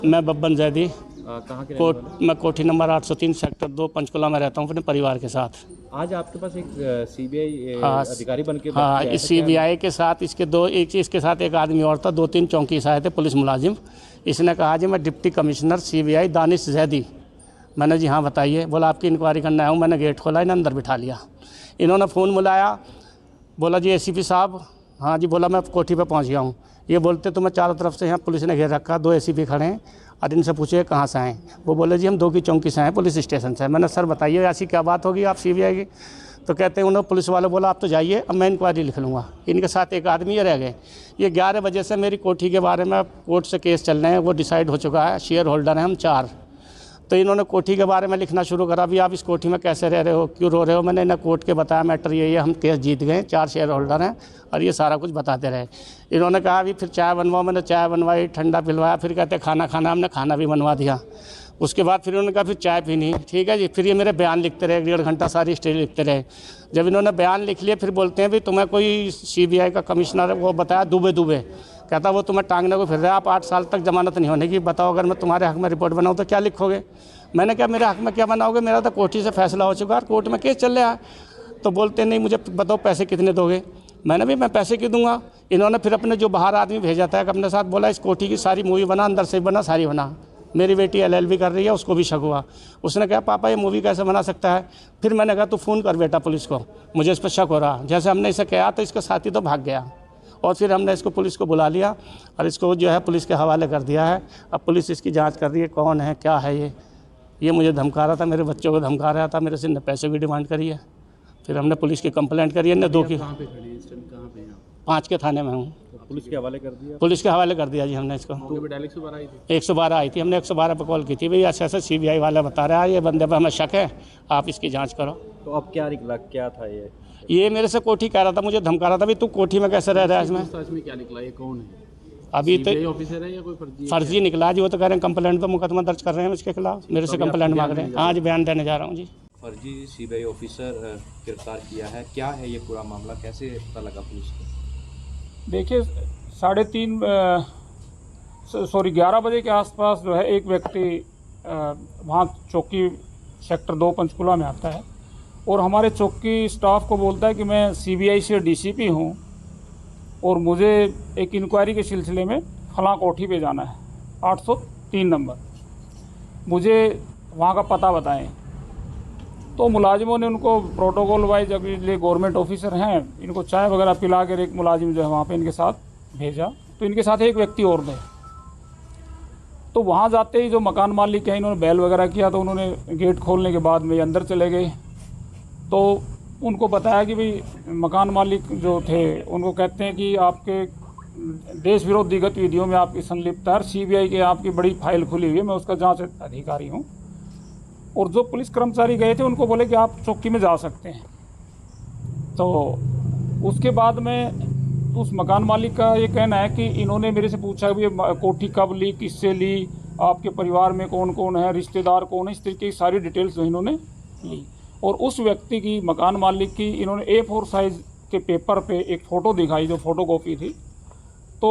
मैं बब्बन जैदी कहाँ के मैं कोठी नंबर 803 सेक्टर 2 पंचकुला में रहता हूँ अपने परिवार के साथ। आज आपके पास एक सीबीआई हाँ, अधिकारी बन के हाँ, इस सीबीआई के साथ इसके साथ एक आदमी और था, 2-3 चौकी से आए थे पुलिस मुलाजिम। इसने कहा जी मैं deputy commissioner CBI Danish Zaidi. मैंने जी हाँ बताइए। बोला आपकी इंक्वायरी करना आया हूँ। मैंने गेट खोला, इन्हें अंदर बिठा लिया। इन्होंने फ़ोन बुलाया, बोला जी एसीपी साहब। हाँ जी, बोला मैं कोठी पे पहुँच गया हूँ। ये बोलते तो मैं चारों तरफ से यहाँ पुलिस ने घेर रखा, 2 एसीपी खड़े हैं और इनसे पूछे कहाँ से आए। वो बोले जी हम 2 की चौकी से आए, पुलिस स्टेशन से। मैंने सर बताइए ऐसी क्या बात होगी आप सीबीआई की। तो कहते हैं उन्होंने पुलिस वाले बोला आप तो जाइए, अब मैं इंक्वायरी लिख लूँगा। इनके साथ एक आदमी ये रह गए। ये 11 बजे से मेरी कोठी के बारे में कोर्ट से केस चल रहे हैं, वो डिसाइड हो चुका है। शेयर होल्डर हैं हम 4। तो इन्होंने कोठी के बारे में लिखना शुरू करा, भी आप इस कोठी में कैसे रह रहे हो, क्यों रो रहे हो। मैंने इन्हें कोर्ट के बताया मैटर ये हम केस जीत गए, 4 शेयर होल्डर हैं और ये सारा कुछ बताते रहे। इन्होंने कहा अभी फिर चाय बनवाओ। मैंने चाय बनवाई, ठंडा पिलवाया। फिर कहते खाना खाना, हमने खाना भी बनवा दिया। उसके बाद फिर उन्होंने कहा फिर चाय पीनी, ठीक है जी। फिर ये मेरे बयान लिखते रहे, 1.5 घंटा सारी स्टेज लिखते रहे। जब इन्होंने बयान लिख लिए फिर बोलते हैं भी तुम्हें कोई सीबीआई का कमिश्नर वो बताया दुबे। कहता वो तुम्हें टांगने को फिर रहा है, आप 8 साल तक जमानत नहीं होने की। बताओ अगर मैं तुम्हारे हक में रिपोर्ट बनाऊँ तो क्या लिखोगे। मैंने कहा मेरे हक में क्या बनाओगे, मेरा तो कोठी से फैसला हो चुका है, कोर्ट में केस चल रहा है। तो बोलते नहीं मुझे बताओ पैसे कितने दोगे। मैंने भी मैं पैसे क्यों दूंगा। इन्होंने फिर अपने जो बाहर आदमी भेजा था अपने साथ, बोला इस कोठी की सारी मूवी बना, अंदर से बना, सारी बना। मेरी बेटी LLB कर रही है, उसको भी शक हुआ। उसने कहा पापा ये मूवी कैसे बना सकता है। फिर मैंने कहा तू फ़ोन कर बेटा पुलिस को, मुझे इस पर शक हो रहा। जैसे हमने इसे कहा तो इसका साथी तो भाग गया और फिर हमने इसको पुलिस को बुला लिया और इसको जो है पुलिस के हवाले कर दिया है। अब पुलिस इसकी जाँच कर रही है कौन है क्या है। ये मुझे धमका रहा था, मेरे बच्चों को धमका रहा था, मेरे से ने पैसे की डिमांड करी है। फिर हमने पुलिस की कंप्लेंट करी है। ने 2 की 5 के थाने में हूँ। पुलिस के हवाले कर दिया। पुलिस के हवाले कर दिया जी हमने इसको। 112 आई थी, हमने 112 पर कॉल की थी, भाई ऐसे सीबीआई वाला बता रहा है ये बंदे पर हमें शक है, आप इसकी जांच करो। तो अब क्या निकला, क्या था ये मेरे से कोठी कह रहा था, मुझे धमका रहा था भाई तू कोठी में कैसे रह रहा है। इसमें क्या निकला, ये कौन है? अभी तो ऑफिसर है या कोई फर्जी निकला जी। वो तो कह रहे हैं कंप्लेंट पर मुकदमा दर्ज कर रहे हैं इसके खिलाफ, मेरे से कंप्लेंट मांग रहे हैं। आज बयान देने जा रहा हूँ जी। फर्जी सीबीआई ऑफिसर गिरफ्तार किया है, क्या है ये पूरा मामला, कैसे पता लगा पुलिस को? देखिए 11 बजे के आसपास जो है एक व्यक्ति वहाँ चौकी सेक्टर 2 पंचकुला में आता है और हमारे चौकी स्टाफ को बोलता है कि मैं सीबीआई से डीसीपी हूँ और मुझे एक इंक्वायरी के सिलसिले में फलां कोठी पे जाना है 803 नंबर, मुझे वहाँ का पता बताएं। तो मुलाजिमों ने उनको प्रोटोकॉल वाइज, अगले गवर्नमेंट ऑफिसर हैं, इनको चाय वगैरह पिला कर एक मुलाजिम जो है वहाँ पे इनके साथ भेजा। तो इनके साथ एक व्यक्ति और थे। तो वहाँ जाते ही जो मकान मालिक हैं इन्होंने बैल वगैरह किया, तो उन्होंने गेट खोलने के बाद में अंदर चले गए। तो उनको बताया कि भाई मकान मालिक जो थे उनको कहते हैं कि आपके देश विरोधी गतिविधियों में आपकी संलिप्तता है, सीबीआई के आपकी बड़ी फाइल खुली हुई है, मैं उसका जांच अधिकारी हूँ। और जो पुलिस कर्मचारी गए थे उनको बोले कि आप चौकी में जा सकते हैं। तो उसके बाद में उस मकान मालिक का ये कहना है कि इन्होंने मेरे से पूछा कि ये कोठी कब ली, किससे ली, आपके परिवार में कौन कौन है, रिश्तेदार कौन है, इस तरीके की सारी डिटेल्स जो इन्होंने ली। और उस व्यक्ति की, मकान मालिक की, इन्होंने A4 साइज़ के पेपर पे एक फ़ोटो दिखाई जो फ़ोटोकॉपी थी। तो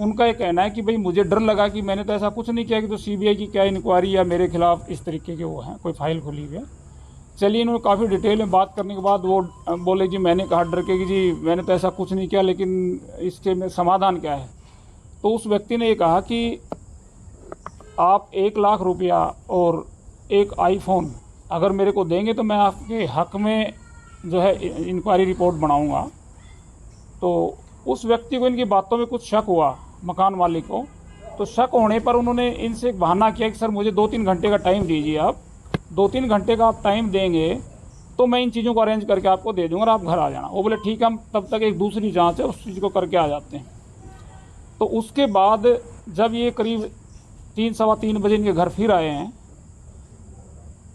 उनका ये कहना है कि भाई मुझे डर लगा कि मैंने तो ऐसा कुछ नहीं किया कि तो सीबीआई की क्या इंक्वायरी या मेरे खिलाफ इस तरीके के वो हैं, कोई फाइल खुली हुई है। चलिए इन्होंने काफ़ी डिटेल में बात करने के बाद वो बोले जी मैंने कहा डर के कि जी मैंने तो ऐसा कुछ नहीं किया, लेकिन इसके में समाधान क्या है। तो उस व्यक्ति ने ये कहा कि आप 1 लाख रुपया और एक आईफोन अगर मेरे को देंगे तो मैं आपके हक में जो है इंक्वायरी रिपोर्ट बनाऊंगा। तो उस व्यक्ति को इनकी बातों में कुछ शक हुआ, मकान मालिक को। तो शक होने पर उन्होंने इनसे एक बहाना किया कि सर मुझे 2-3 घंटे का टाइम दीजिए, आप 2-3 घंटे का आप टाइम देंगे तो मैं इन चीज़ों को अरेंज करके आपको दे दूँगा और आप घर आ जाना। वो बोले ठीक है, हम तब तक एक दूसरी जाँच है उस चीज़ को करके आ जाते हैं। तो उसके बाद जब ये करीब 3-3:15 बजे इनके घर फिर आए हैं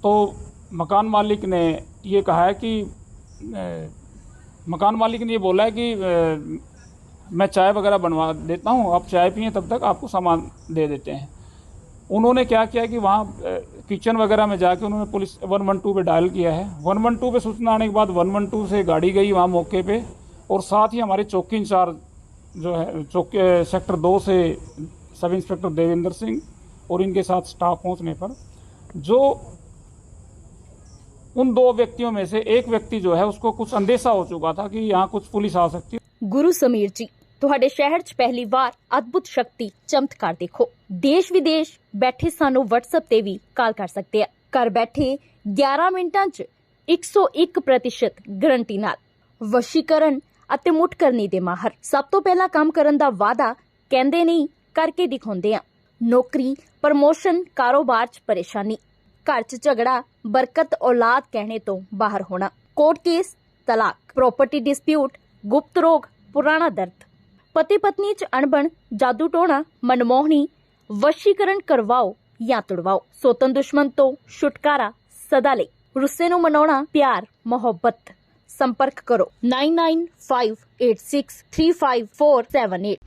तो मकान मालिक ने ये कहा है कि मकान मालिक ने ये बोला है कि मैं चाय वगैरह बनवा देता हूँ, आप चाय पिए, तब तक आपको सामान दे देते हैं। उन्होंने क्या किया कि वहाँ किचन वगैरह में जाके उन्होंने पुलिस 112 पे डायल किया है। 112 पे सूचना आने के बाद 112 से गाड़ी गई वहाँ मौके पे, और साथ ही हमारे चौकी इंचार्ज जो है चौकी सेक्टर 2 से सब इंस्पेक्टर देवेंद्र सिंह और इनके साथ स्टाफ पहुंचने पर जो उन दो व्यक्तियों में से एक व्यक्ति जो है उसको कुछ अंदेशा हो चुका था कि यहाँ कुछ पुलिस आ सकती है। ਗੁਰੂ ਸਮੀਰ ਜੀ, ਤੁਹਾਡੇ ਸ਼ਹਿਰ 'ਚ ਪਹਿਲੀ ਵਾਰ ਅਦਭੁਤ ਸ਼ਕਤੀ ਚਮਤਕਾਰ ਦੇਖੋ। ਦੇਸ਼ ਵਿਦੇਸ਼ ਬੈਠੇ ਸਾਨੂੰ WhatsApp ਤੇ ਵੀ ਕਾਲ ਕਰ ਸਕਦੇ ਆ। ਘਰ ਬੈਠੇ 11 ਮਿੰਟਾਂ 'ਚ 101% ਗਰੰਟੀ ਨਾਲ ਵਸ਼ੀਕਰਨ ਅਤੇ ਮੁੱਠ ਕਰਨੀ ਦੇ ਮਾਹਰ। ਸਭ ਤੋਂ ਪਹਿਲਾਂ ਕੰਮ ਕਰਨ ਦਾ ਵਾਅਦਾ ਕਹਿੰਦੇ ਨਹੀਂ, ਕਰਕੇ ਦਿਖਾਉਂਦੇ ਆ। ਨੌਕਰੀ, ਪ੍ਰਮੋਸ਼ਨ, ਕਾਰੋਬਾਰ 'ਚ ਪਰੇਸ਼ਾਨੀ, घर च झगड़ा, बरकत, औलाद कहने तो बाहर होना, कोर्ट केस, तलाक, प्रॉपर्टी डिस्प्यूट, गुप्त रोग, पुराना दर्द, पति पत्नी च अणबण, जादू टोना, मनमोहनी, वशीकरण करवाओ या तुड़वाओ। सोतन दुश्मन तो छुटकारा सदा ले, रुस्से नूं मनाउणा, प्यार मोहब्बत। संपर्क करो 9958635478।